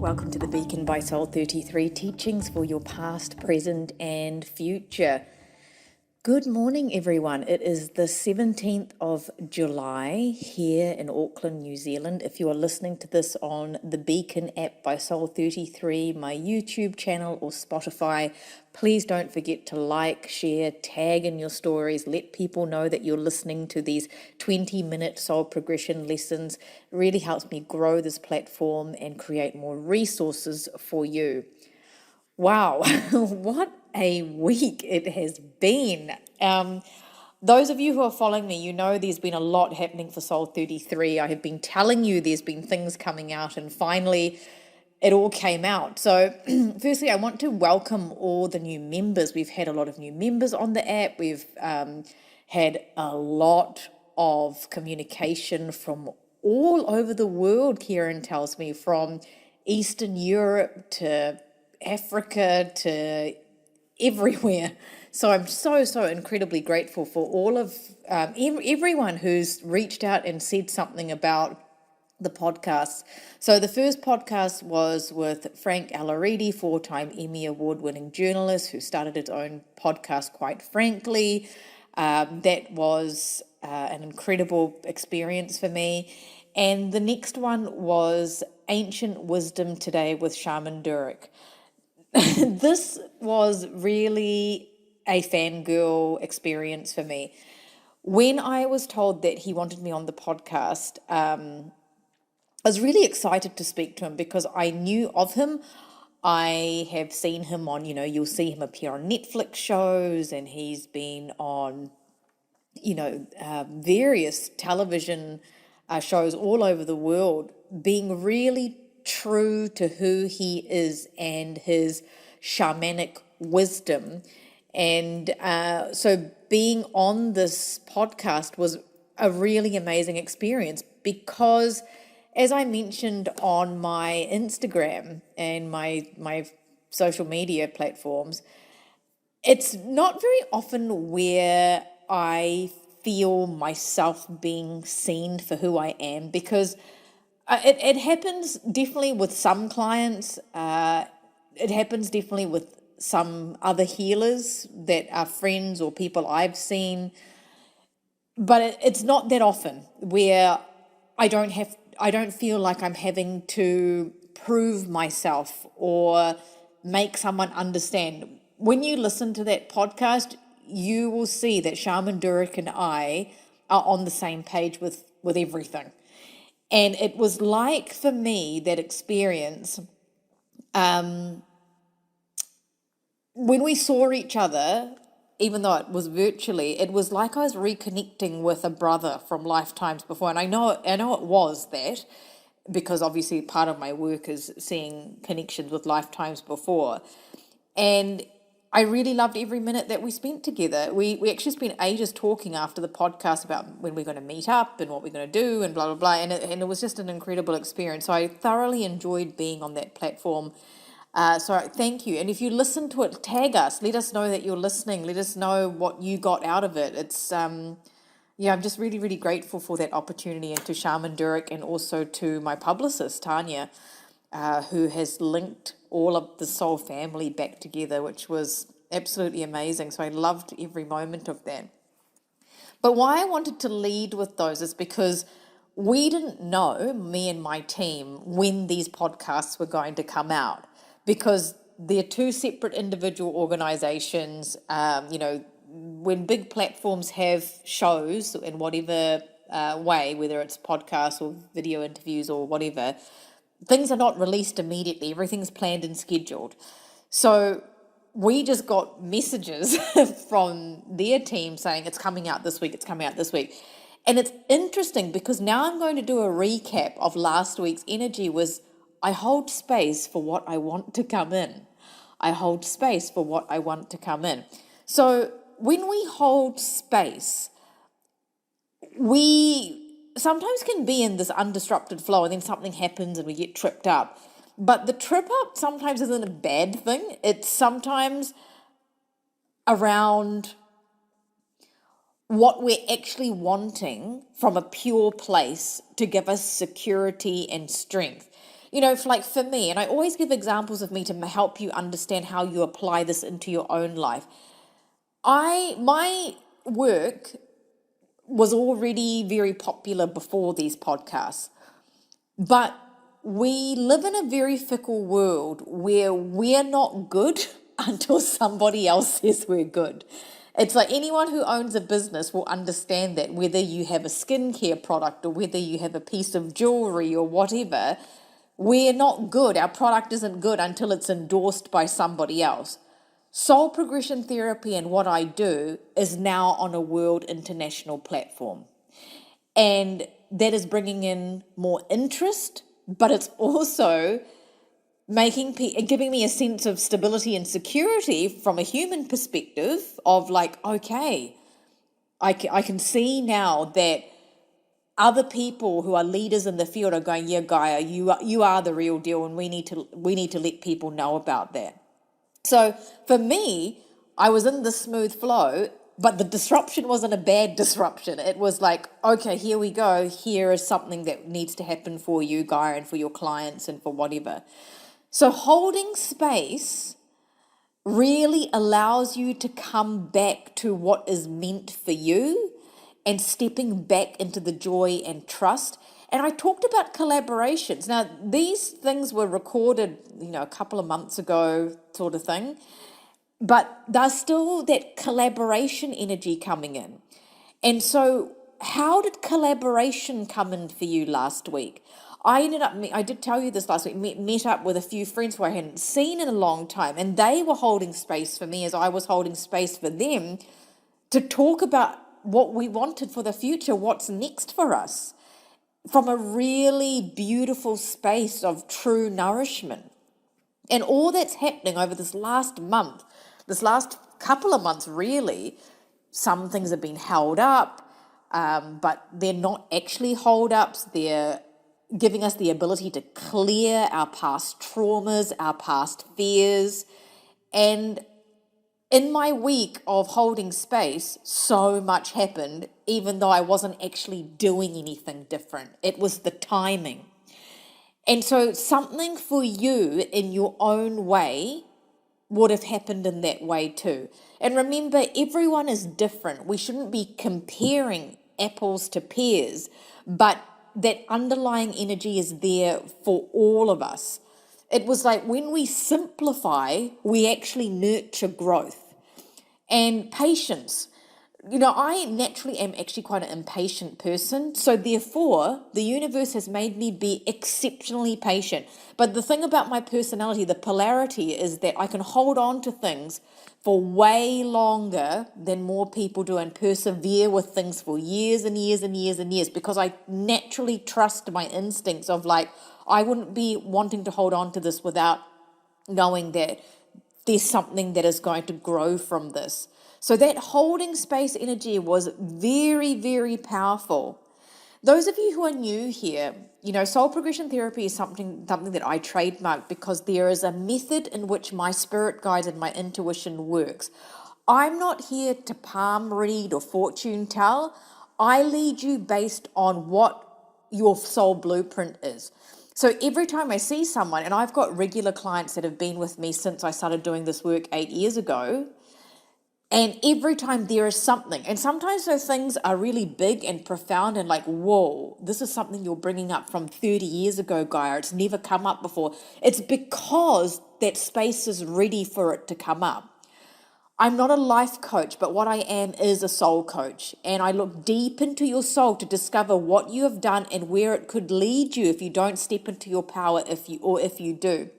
Welcome to the Beacon by Soul 33 teachings for your past, present, and future. Good morning, everyone. It is the 17th of July here in Auckland, New Zealand. If you are listening to this on the Beacon app by Soul 33, my YouTube channel, or Spotify, please don't forget to like, share, tag in your stories. Let people know that you're listening to these 20-minute soul progression lessons. It really helps me grow this platform and create more resources for you. Wow, what a week it has been. Those of you who are following me, you know there's been a lot happening for Soul 33. I have been telling you there's been things coming out, and finally it all came out. So firstly, I want to welcome all the new members. We've had a lot of new members on the app. We've had a lot of communication from all over the world, Kieran tells me, from Eastern Europe to Africa to everywhere. So I'm so incredibly grateful for all of everyone who's reached out and said something about the podcast. So the first podcast was with Frank Alaridi, 4-time Emmy Award-winning journalist who started his own podcast, Quite Frankly. That was an incredible experience for me. And the next one was Ancient Wisdom Today with Shaman Durek. This was really a fangirl experience for me. When I was told that he wanted me on the podcast, I was really excited to speak to him because I knew of him. I have seen him on, you'll see him appear on Netflix shows, and he's been on, various television shows all over the world, being really true to who he is and his shamanic wisdom. And so being on this podcast was a really amazing experience because, as I mentioned on my Instagram and my social media platforms, it's not very often where I feel myself being seen for who I am, because it happens definitely with some clients. It happens definitely with some other healers that are friends or people I've seen. But it's not that often where I don't feel like I'm having to prove myself or make someone understand. When you listen to that podcast, you will see that Shaman Durek and I are on the same page with everything. And it was like, for me, that experience, when we saw each other, even though it was virtually, it was like I was reconnecting with a brother from lifetimes before. And I know it was that, because obviously part of my work is seeing connections with lifetimes before. And I really loved every minute that we spent together. We actually spent ages talking after the podcast about when we're going to meet up and what we're going to do and blah, blah, blah. And it was just an incredible experience. So I thoroughly enjoyed being on that platform. So thank you. And if you listen to it, tag us. Let us know that you're listening. Let us know what you got out of it. It's, I'm just really, really grateful for that opportunity, and to Shaman Durek, and also to my publicist, Tanya, who has linked all of the soul family back together, which was absolutely amazing. So I loved every moment of that. But why I wanted to lead with those is because we didn't know, me and my team, when these podcasts were going to come out, because they're two separate individual organizations. When big platforms have shows in whatever way, whether it's podcasts or video interviews or whatever, things are not released immediately. Everything's planned and scheduled. So we just got messages from their team saying it's coming out this week, it's coming out this week. And it's interesting because now I'm going to do a recap of last week's energy. Was I hold space for what I want to come in. I hold space for what I want to come in. So when we hold space, we sometimes can be in this undisrupted flow, and then something happens and we get tripped up. But the trip up sometimes isn't a bad thing. It's sometimes around what we're actually wanting from a pure place to give us security and strength. For me, and I always give examples of me to help you understand how you apply this into your own life. My work was already very popular before these podcasts, but we live in a very fickle world where we're not good until somebody else says we're good. It's like anyone who owns a business will understand that, whether you have a skincare product or whether you have a piece of jewelry or whatever, we're not good. Our product isn't good until it's endorsed by somebody else. Soul Progression Therapy and what I do is now on a world international platform. And that is bringing in more interest, but it's also giving me a sense of stability and security from a human perspective of like, okay, I can see now that other people who are leaders in the field are going, yeah, Gaia, you are the real deal, and we need to let people know about that. So for me, I was in the smooth flow, but the disruption wasn't a bad disruption. It was like, okay, here we go. Here is something that needs to happen for you, Gaia, and for your clients and for whatever. So holding space really allows you to come back to what is meant for you and stepping back into the joy and trust. And I talked about collaborations. Now, these things were recorded, a couple of months ago, sort of thing, but there's still that collaboration energy coming in. And so how did collaboration come in for you last week? I did tell you this last week, met up with a few friends who I hadn't seen in a long time, and they were holding space for me as I was holding space for them to talk about what we wanted for the future, what's next for us, from a really beautiful space of true nourishment. And all that's happening over this last couple of months, really, some things have been held up, but they're not actually hold-ups. They're giving us the ability to clear our past traumas, our past fears. And in my week of holding space, so much happened, even though I wasn't actually doing anything different. It was the timing. And so something for you in your own way would have happened in that way too. And remember, everyone is different. We shouldn't be comparing apples to pears, but that underlying energy is there for all of us. It was like when we simplify, we actually nurture growth and patience. I naturally am actually quite an impatient person. So therefore, the universe has made me be exceptionally patient. But the thing about my personality, the polarity, is that I can hold on to things for way longer than more people do and persevere with things for years and years and years and years, because I naturally trust my instincts of like, I wouldn't be wanting to hold on to this without knowing that there's something that is going to grow from this. So that holding space energy was very, very powerful. Those of you who are new here, soul progression therapy is something that I trademarked because there is a method in which my spirit guides and my intuition works. I'm not here to palm read or fortune tell. I lead you based on what your soul blueprint is. So every time I see someone, and I've got regular clients that have been with me since I started doing this work 8 years ago, and every time there is something, and sometimes those things are really big and profound and like, whoa, this is something you're bringing up from 30 years ago, Gaia. It's never come up before. It's because that space is ready for it to come up. I'm not a life coach, but what I am is a soul coach. And I look deep into your soul to discover what you have done and where it could lead you if you don't step into your power, if you do.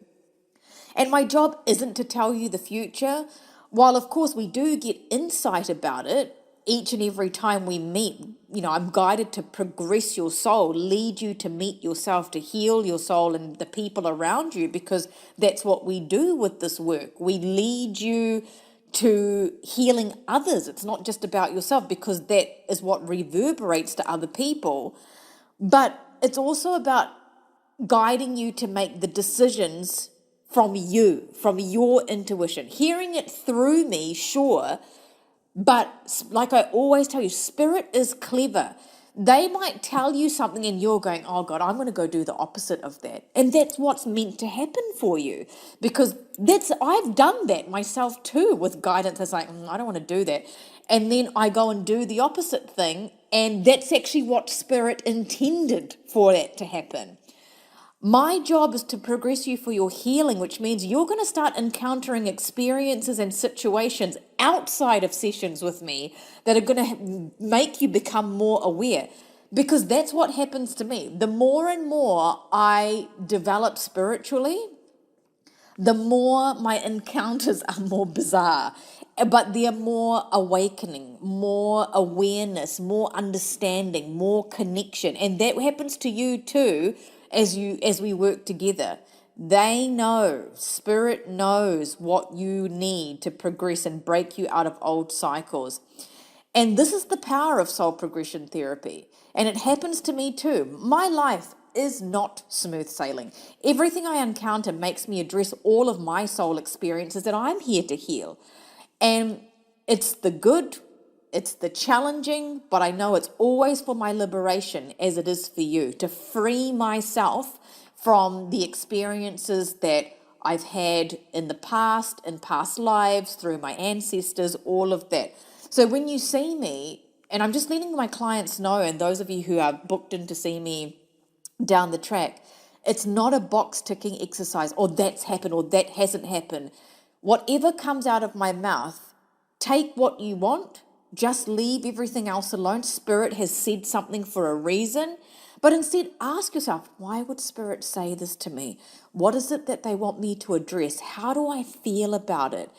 And my job isn't to tell you the future. While, of course, we do get insight about it each and every time we meet, I'm guided to progress your soul, lead you to meet yourself, to heal your soul and the people around you, because that's what we do with this work. We lead you to healing others. It's not just about yourself, because that is what reverberates to other people. But it's also about guiding you to make the decisions from you, from your intuition, hearing it through me, sure, but like I always tell you, spirit is clever. They might tell you something and you're going, oh God, I'm going to go do the opposite of that. And that's what's meant to happen for you, because I've done that myself too with guidance. It's like, I don't want to do that. And then I go and do the opposite thing. And that's actually what Spirit intended for that to happen. My job is to progress you for your healing, which means you're going to start encountering experiences and situations outside of sessions with me that are going to make you become more aware. Because that's what happens to me. The more and more I develop spiritually, the more my encounters are more bizarre, but they're more awakening, more awareness, more understanding, more connection. And that happens to you too as we work together. They know, Spirit knows what you need to progress and break you out of old cycles. And this is the power of soul progression therapy. And it happens to me too. My life is not smooth sailing. Everything I encounter makes me address all of my soul experiences that I'm here to heal. And it's the good, it's the challenging, but I know it's always for my liberation, as it is for you, to free myself from the experiences that I've had in the past, in past lives, through my ancestors, all of that. So when you see me, and I'm just letting my clients know, and those of you who are booked in to see me down the track, it's not a box ticking exercise, or that's happened or that hasn't happened. Whatever comes out of my mouth, take what you want, just leave everything else alone. Spirit has said something for a reason, but instead ask yourself, why would Spirit say this to me? What is it that they want me to address? How do I feel about it?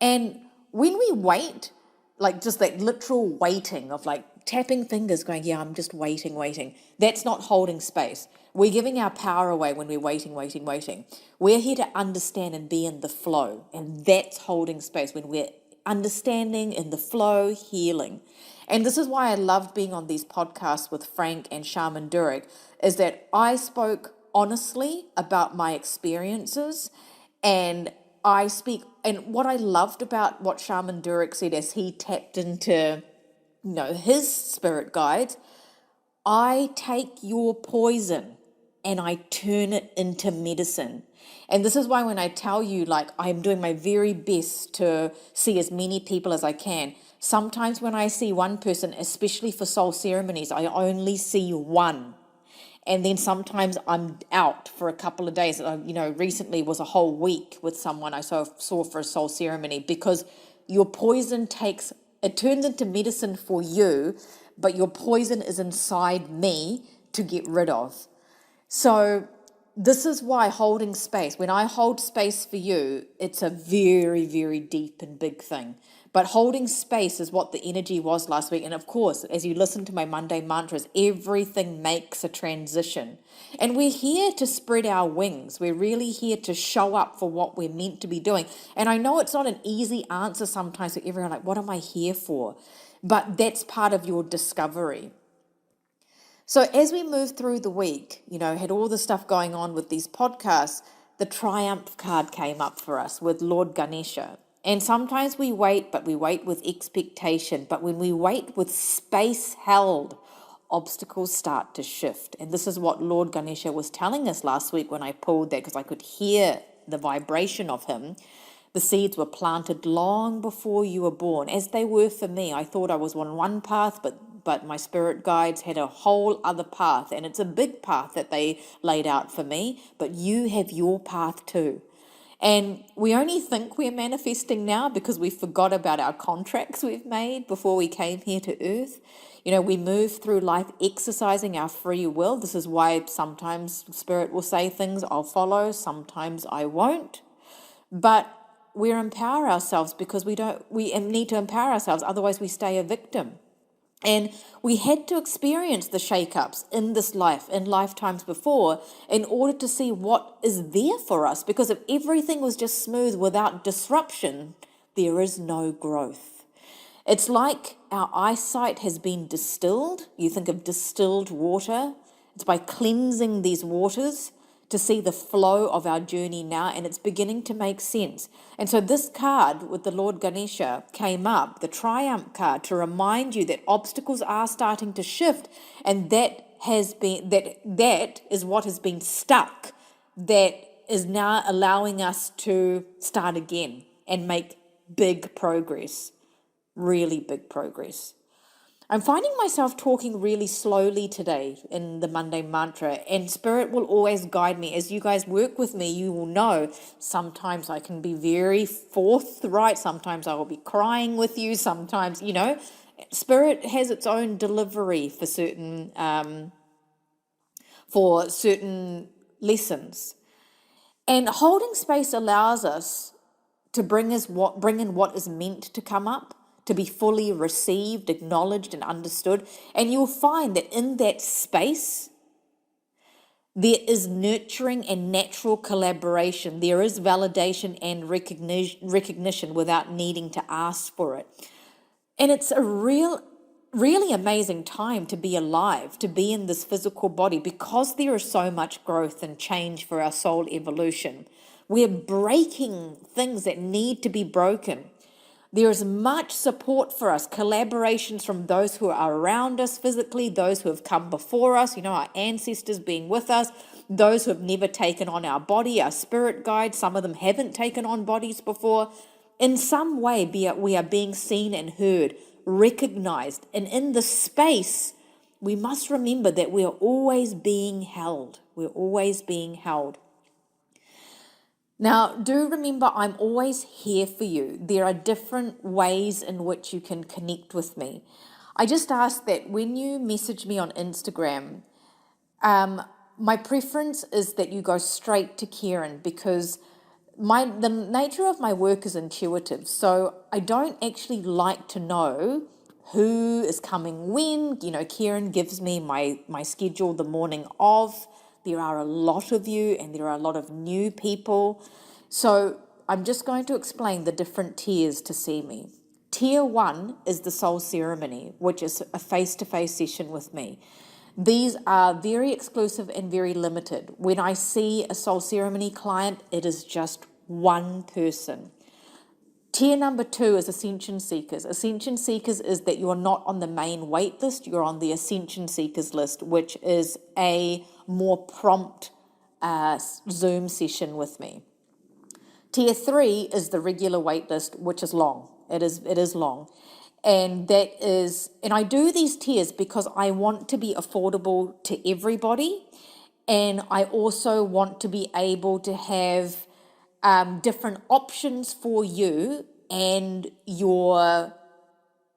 And when we wait, like just that literal waiting of like tapping fingers going, yeah, I'm just waiting. That's not holding space. We're giving our power away when we're waiting. We're here to understand and be in the flow. And that's holding space, when we're understanding in the flow, healing. And this is why I loved being on these podcasts with Frank and Shaman Durek, is that I spoke honestly about my experiences, and I speak, and what I loved about what Shaman Durek said as he tapped into, his spirit guides, I take your poison and I turn it into medicine. And this is why when I tell you, like, I'm doing my very best to see as many people as I can, sometimes when I see one person, especially for soul ceremonies, I only see one. And then sometimes I'm out for a couple of days. Recently was a whole week with someone I saw for a soul ceremony, because your poison turns into medicine for you, but your poison is inside me to get rid of. So this is why holding space, when I hold space for you, it's a very, very deep and big thing. But holding space is what the energy was last week. And of course, as you listen to my Monday mantras, everything makes a transition. And we're here to spread our wings. We're really here to show up for what we're meant to be doing. And I know it's not an easy answer sometimes for everyone, like, what am I here for? But that's part of your discovery. So as we moved through the week, had all the stuff going on with these podcasts, the Triumph card came up for us with Lord Ganesha. And sometimes we wait, but we wait with expectation. But when we wait with space held, obstacles start to shift. And this is what Lord Ganesha was telling us last week when I pulled that, because I could hear the vibration of him. The seeds were planted long before you were born, as they were for me. I thought I was on one path, but my spirit guides had a whole other path, and it's a big path that they laid out for me, but you have your path too. And we only think we're manifesting now because we forgot about our contracts we've made before we came here to earth. We move through life exercising our free will. This is why sometimes Spirit will say things I'll follow, sometimes I won't. But we empower ourselves because we need to empower ourselves, otherwise we stay a victim. And we had to experience the shake-ups in this life, in lifetimes before, in order to see what is there for us. Because if everything was just smooth without disruption, there is no growth. It's like our eyesight has been distilled. You think of distilled water. It's by cleansing these waters to see the flow of our journey now, and it's beginning to make sense. And so this card with the Lord Ganesha came up, the Triumph card, to remind you that obstacles are starting to shift, and that is what has been stuck, that is now allowing us to start again and make big progress, really big progress. I'm finding myself talking really slowly today in the Monday mantra, and Spirit will always guide me. As you guys work with me, you will know sometimes I can be very forthright, sometimes I will be crying with you, sometimes, Spirit has its own delivery for certain lessons. And holding space allows us to bring in what is meant to come up, to be fully received, acknowledged, and understood. And you'll find that in that space, there is nurturing and natural collaboration. There is validation and recognition without needing to ask for it. And it's a really amazing time to be alive, to be in this physical body, because there is so much growth and change for our soul evolution. We're breaking things that need to be broken. There is much support for us, collaborations from those who are around us physically, those who have come before us, our ancestors being with us, those who have never taken on our body, our spirit guides. Some of them haven't taken on bodies before. In some way, we are being seen and heard, recognized. And in the space, we must remember that we are always being held. We're always being held. Now, do remember, I'm always here for you. There are different ways in which you can connect with me. I just ask that when you message me on Instagram, my preference is that you go straight to Kieran, because the nature of my work is intuitive. So I don't actually like to know who is coming when. Kieran gives me my schedule the morning of. There are a lot of you, and there are a lot of new people. So I'm just going to explain the different tiers to see me. Tier 1 is the soul ceremony, which is a face-to-face session with me. These are very exclusive and very limited. When I see a soul ceremony client, it is just one person. Tier number 2 is Ascension Seekers. Ascension Seekers is that you are not on the main wait list, you're on the Ascension Seekers list, which is a more prompt Zoom session with me. Tier 3 is the regular wait list, which is long. It is long. And I do these tiers because I want to be affordable to everybody. And I also want to be able to have different options for you and your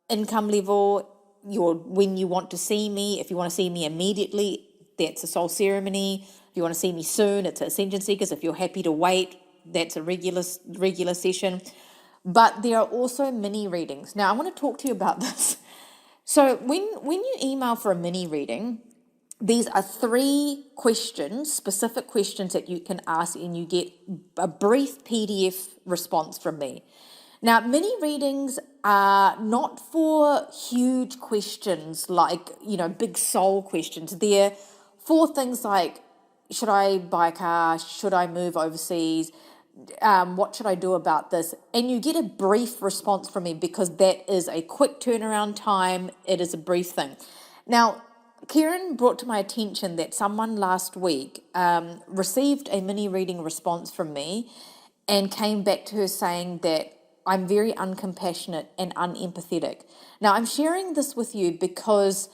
income level, when you want to see me. If you want to see me immediately, that's a soul ceremony. If you want to see me soon, it's Ascension Seekers. If you're happy to wait, that's a regular session. But there are also mini readings. Now, I want to talk to you about this. So when you email for a mini reading, these are 3 questions, specific questions that you can ask, and you get a brief PDF response from me. Now, mini readings are not for huge questions like, big soul questions. They're for things like, should I buy a car? Should I move overseas? What should I do about this? And you get a brief response from me, because that is a quick turnaround time. It is a brief thing. Now, Kieran brought to my attention that someone last week received a mini reading response from me and came back to her saying that I'm very uncompassionate and unempathetic. Now, I'm sharing this with you because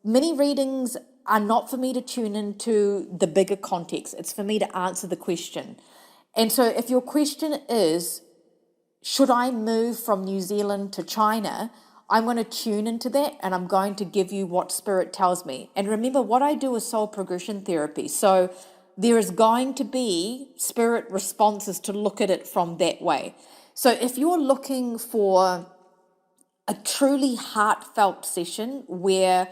mini readings are not for me to tune into the bigger context. It's for me to answer the question. And so if your question is, should I move from New Zealand to China? I'm going to tune into that, and I'm going to give you what Spirit tells me. And remember, what I do is soul progression therapy. So there is going to be Spirit responses to look at it from that way. So if you're looking for a truly heartfelt session where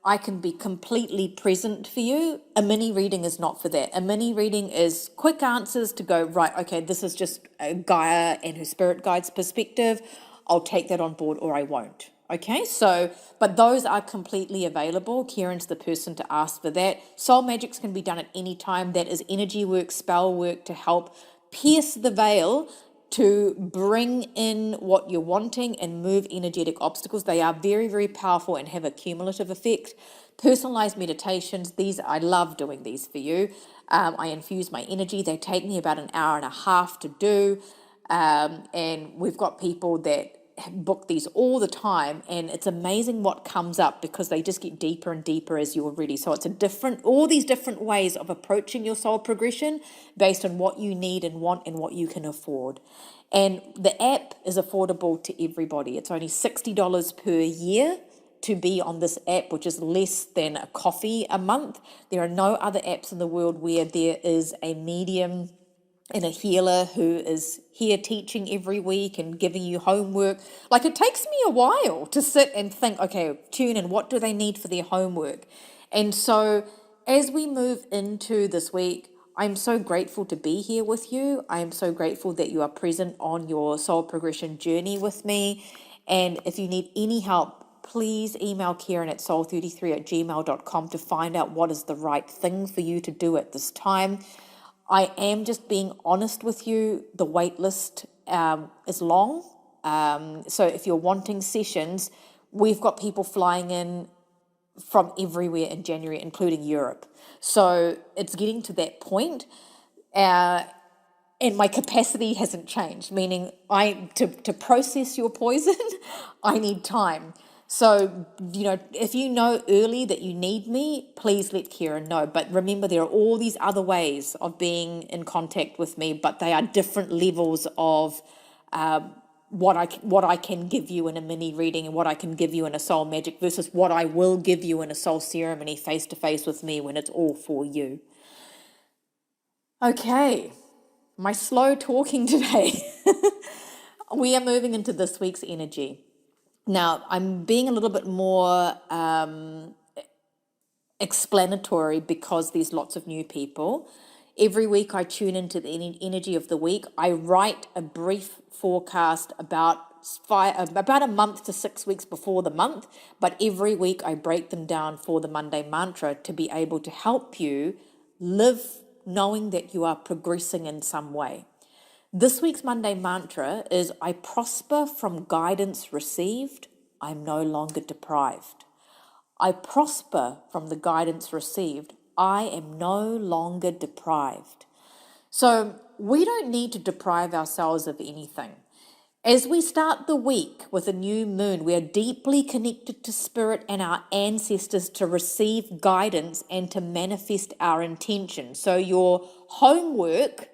I can be completely present for you, a mini reading is not for that. A mini reading is quick answers to go, right, okay, this is just Gaia and her spirit guide's perspective. I'll take that on board or I won't. Okay, so, but those are completely available. Kieran's the person to ask for that. Soul Magics can be done at any time. That is energy work, spell work to help pierce the veil to bring in what you're wanting and move energetic obstacles. They are very, very powerful and have a cumulative effect. Personalized meditations, these, I love doing these for you. I infuse my energy. They take me about an hour and a half to do. And we've got people that book these all the time, and it's amazing what comes up because they just get deeper and deeper as you're ready. So it's all these different ways of approaching your soul progression based on what you need and want and what you can afford. And the app is affordable to everybody. It's only $60 per year to be on this app, which is less than a coffee a month. There are no other apps in the world where there is a medium and a healer who is here teaching every week and giving you homework. Like, it takes me a while to sit and think, okay, tune in, what do they need for their homework? And so as we move into this week, I'm so grateful to be here with you. I am so grateful that you are present on your soul progression journey with me. And if you need any help, please email Kieran at soul33@gmail.com to find out what is the right thing for you to do at this time. I am just being honest with you. The wait list is long. So if you're wanting sessions, we've got people flying in from everywhere in January, including Europe. So it's getting to that point. And my capacity hasn't changed, meaning to process your poison, I need time. So, if you know early that you need me, please let Kieran know. But remember, there are all these other ways of being in contact with me, but they are different levels of what I can give you in a mini reading and what I can give you in a soul magic versus what I will give you in a soul ceremony face to face with me when it's all for you. Okay, my slow talking today. We are moving into this week's energy. Now, I'm being a little bit more explanatory because there's lots of new people. Every week I tune into the energy of the week. I write a brief forecast about a month to 6 weeks before the month, but every week I break them down for the Monday mantra to be able to help you live knowing that you are progressing in some way. This week's Monday mantra is, I prosper from guidance received. I'm no longer deprived. I prosper from the guidance received. I am no longer deprived. So we don't need to deprive ourselves of anything. As we start the week with a new moon, we are deeply connected to spirit and our ancestors to receive guidance and to manifest our intention. So your homework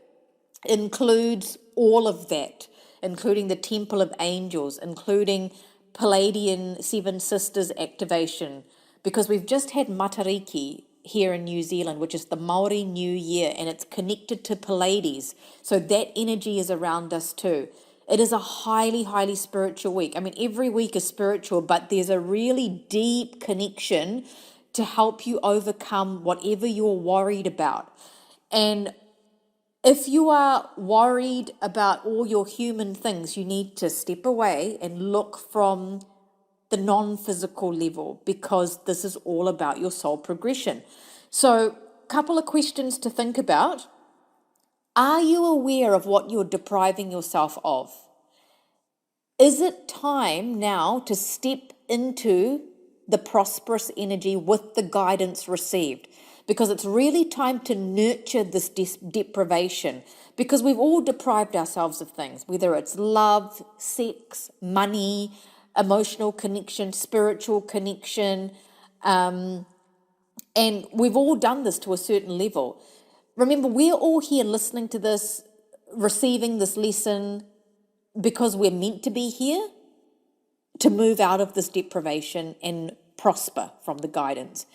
includes all of that, including the Temple of Angels, including Palladian Seven Sisters activation, because we've just had Matariki here in New Zealand, which is the Maori New Year, and it's connected to Pleiades. So that energy is around us too. It is a highly, highly spiritual week. I mean, every week is spiritual, but there's a really deep connection to help you overcome whatever you're worried about. And if you are worried about all your human things, you need to step away and look from the non-physical level, because this is all about your soul progression. So, a couple of questions to think about. Are you aware of what you're depriving yourself of? Is it time now to step into the prosperous energy with the guidance received? Because it's really time to nurture this deprivation, because we've all deprived ourselves of things, whether it's love, sex, money, emotional connection, spiritual connection, and we've all done this to a certain level. Remember, we're all here listening to this, receiving this lesson, because we're meant to be here to move out of this deprivation and prosper from the guidance.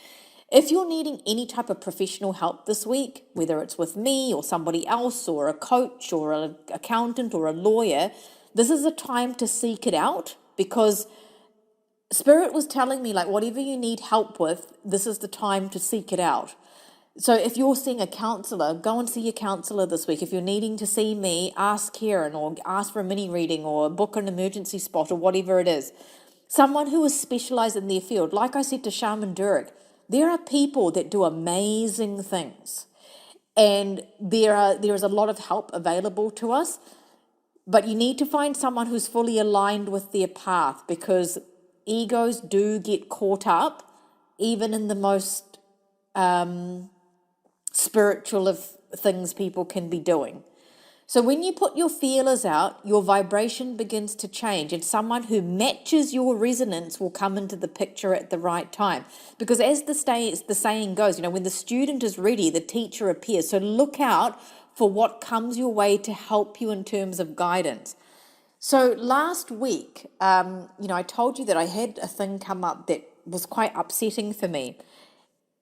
If you're needing any type of professional help this week, whether it's with me or somebody else or a coach or an accountant or a lawyer, this is a time to seek it out, because Spirit was telling me, like, whatever you need help with, this is the time to seek it out. So if you're seeing a counselor, go and see your counselor this week. If you're needing to see me, ask Kieran or ask for a mini reading or book an emergency spot or whatever it is. someone who is specialized in their field. Like I said to Shaman Durek, there are people that do amazing things, and there is a lot of help available to us, but you need to find someone who's fully aligned with their path, because egos do get caught up even in the most spiritual of things people can be doing. So when you put your feelers out, your vibration begins to change, and someone who matches your resonance will come into the picture at the right time. Because as the saying goes, when the student is ready, the teacher appears. So look out for what comes your way to help you in terms of guidance. So last week, I told you that I had a thing come up that was quite upsetting for me.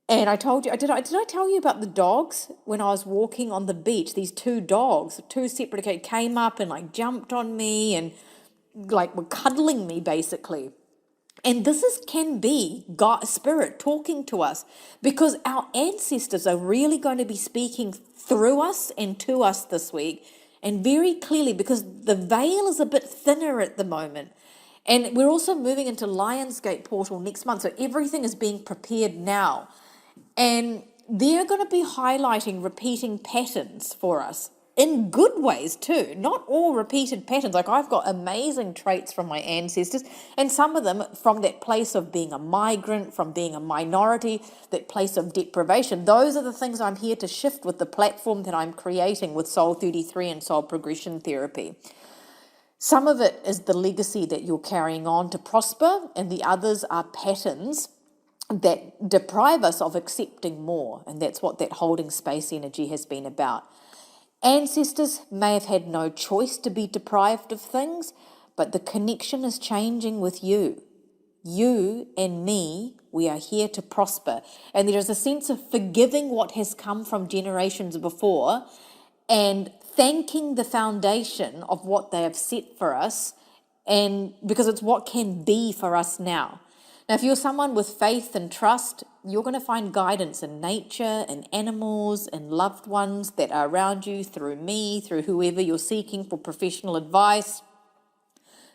And I told you, did I tell you about the dogs when I was walking on the beach? These two dogs, two separate, came up and jumped on me and were cuddling me basically. And this can be God, Spirit talking to us, because our ancestors are really going to be speaking through us and to us this week, and very clearly, because the veil is a bit thinner at the moment. And we're also moving into Lionsgate portal next month, so everything is being prepared now. And they're going to be highlighting repeating patterns for us in good ways too. Not all repeated patterns. I've got amazing traits from my ancestors, and some of them from that place of being a migrant, from being a minority, that place of deprivation. Those are the things I'm here to shift with the platform that I'm creating with Soul 33 and Soul Progression Therapy. Some of it is the legacy that you're carrying on to prosper, and the others are patterns that deprive us of accepting more, and that's what that holding space energy has been about. Ancestors may have had no choice to be deprived of things, but the connection is changing with you. You and me, we are here to prosper, and there is a sense of forgiving what has come from generations before and thanking the foundation of what they have set for us, and because it's what can be for us now. Now, if you're someone with faith and trust, you're going to find guidance in nature, in animals, and loved ones that are around you, through me, through whoever you're seeking for professional advice.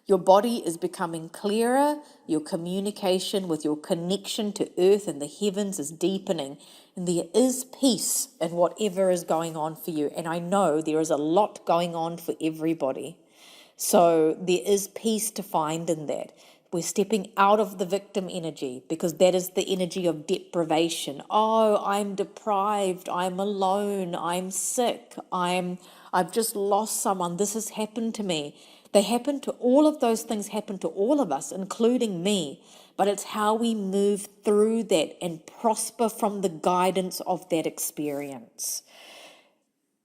Your body is becoming clearer. Your communication with your connection to earth and the heavens is deepening. And there is peace in whatever is going on for you. And I know there is a lot going on for everybody. So there is peace to find in that. We're stepping out of the victim energy, because that is the energy of deprivation. Oh, I'm deprived, I'm alone, I'm sick, I've just lost someone, this has happened to me. All of those things happen to all of us, including me. But it's how we move through that and prosper from the guidance of that experience.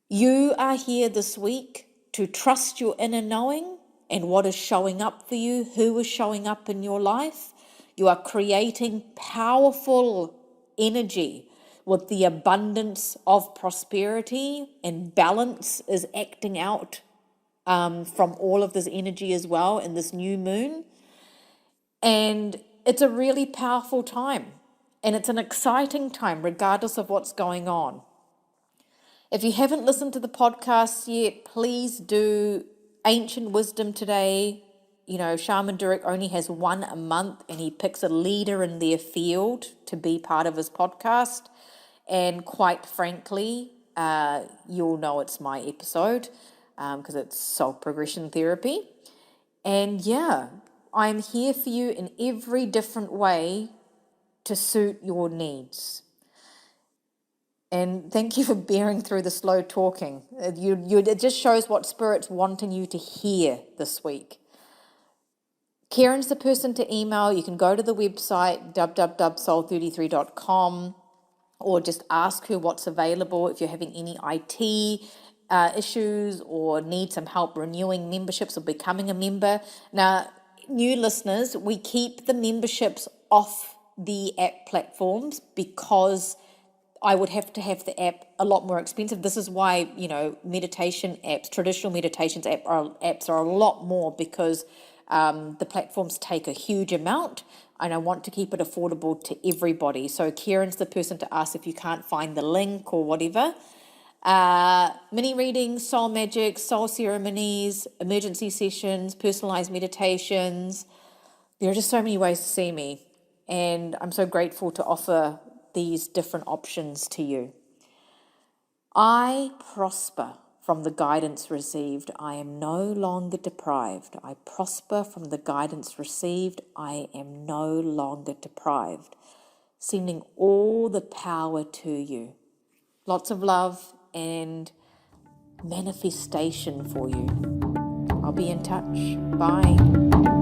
You are here this week to trust your inner knowing and what is showing up for you, who is showing up in your life. You are creating powerful energy with the abundance of prosperity, and balance is acting out from all of this energy as well in this new moon. And it's a really powerful time, and it's an exciting time regardless of what's going on. If you haven't listened to the podcast yet, please do. Ancient Wisdom today. Shaman Durek only has one a month, and he picks a leader in their field to be part of his podcast. And quite frankly, you'll know it's my episode because it's Soul Progression Therapy. And yeah, I'm here for you in every different way to suit your needs. And thank you for bearing through the slow talking. It just shows what Spirit's wanting you to hear this week. Karen's the person to email. You can go to the website, www.soul33.com, or just ask her what's available if you're having any IT issues or need some help renewing memberships or becoming a member. Now, new listeners, we keep the memberships off the app platforms because I would have to have the app a lot more expensive. This is why, meditation apps, traditional meditations apps are a lot more, because the platforms take a huge amount, and I want to keep it affordable to everybody. So Kieran's the person to ask if you can't find the link or whatever. Mini readings, soul magic, soul ceremonies, emergency sessions, personalized meditations, There are just so many ways to see me, and I'm so grateful to offer these different options to you. I prosper from the guidance received. I am no longer deprived. I prosper from the guidance received. I am no longer deprived. Sending all the power to you. Lots of love and manifestation for you. I'll be in touch. Bye.